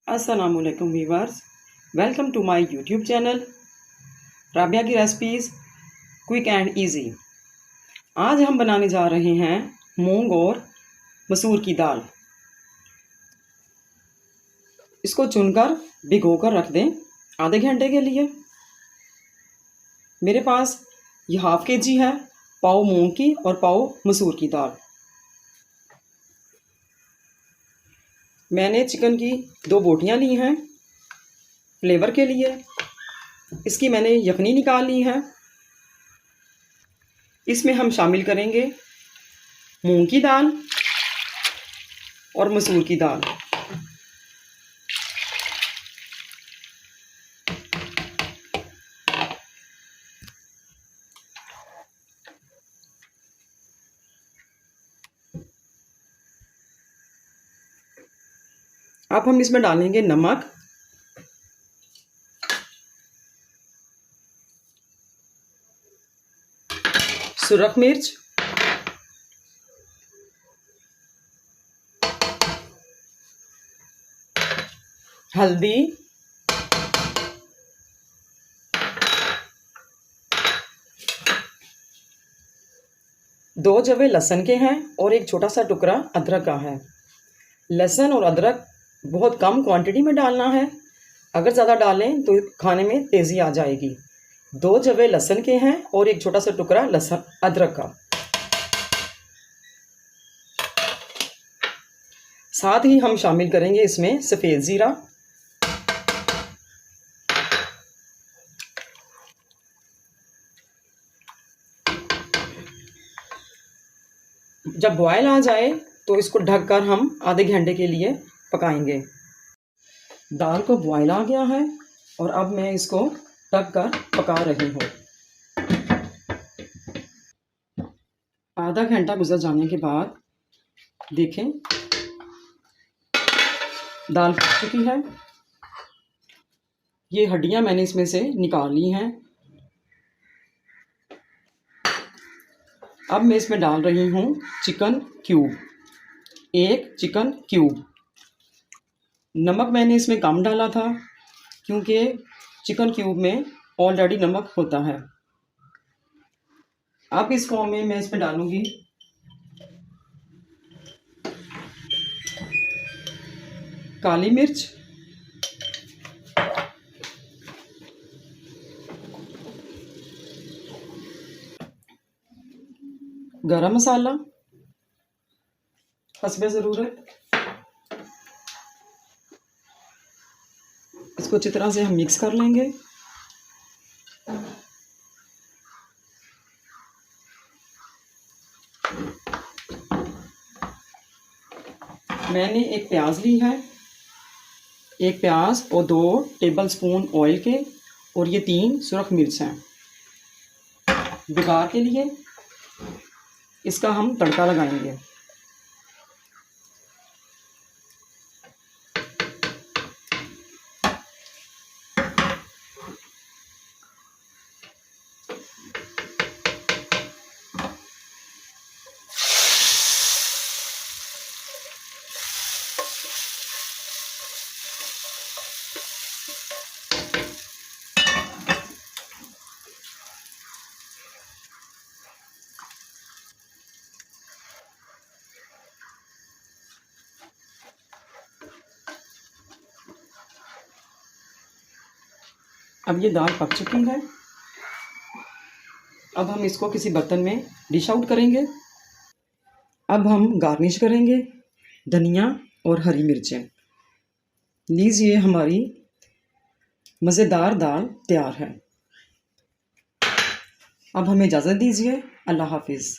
अस्सलामुअलैकुम viewers, welcome to my YouTube channel Rabia की recipes quick and easy. आज हम बनाने जा रहे हैं मूंग और मसूर की दाल। इसको चुनकर भिगोकर रख दें आधे घंटे के लिए। मेरे पास ये हाफ केजी है पाव मूंग की और पाव मसूर की दाल। मैंने चिकन की 2 बोटियां ली हैं फ्लेवर के लिए। इसकी मैंने यखनी निकाल ली है। इसमें हम शामिल करेंगे मूंग की दाल और मसूर की दाल। अब हम इसमें डालेंगे नमक, सुरख मिर्च, हल्दी, दो जवे लहसुन के हैं और एक छोटा सा टुकड़ा अदरक का है। लहसुन और अदरक बहुत कम क्वांटिटी में डालना है, अगर ज़्यादा डालें तो खाने में तेज़ी आ जाएगी। 2 जवे लहसुन के हैं और एक छोटा सा टुकड़ा लहसुन अदरक का। साथ ही हम शामिल करेंगे इसमें सफ़ेद ज़ीरा, जब बॉयल आ जाए तो इसको ढककर हम आधे घंटे के लिए पकाएंगे। दाल को बॉयल आ गया है और अब मैं इसको ढककर पका रही हूँ। आधा घंटा गुजर जाने के बाद देखें दाल पक चुकी है। ये हड्डियाँ मैंने इसमें से निकाल ली हैं। अब मैं इसमें डाल रही हूँ चिकन क्यूब, 1 चिकन क्यूब। नमक मैंने इसमें कम डाला था क्योंकि चिकन क्यूब में ऑलरेडी नमक होता है। अब इस फॉर्म में मैं इसमें डालूँगी काली मिर्च, गरम मसाला हस्बे ज़रूरत। इसको अच्छी तरह से हम मिक्स कर लेंगे। मैंने एक प्याज ली है, 1 प्याज और 2 टेबलस्पून ऑयल के, और ये 3 सुरख मिर्च हैं। बिगाड़ के लिए इसका हम तड़का लगाएंगे। अब ये दाल पक चुकी है। अब हम इसको किसी बर्तन में डिश आउट करेंगे। अब हम गार्निश करेंगे धनिया और हरी मिर्चें। लीजिए हमारी मज़ेदार दाल तैयार है। अब हमें इजाज़त दीजिए। अल्लाह हाफिज़।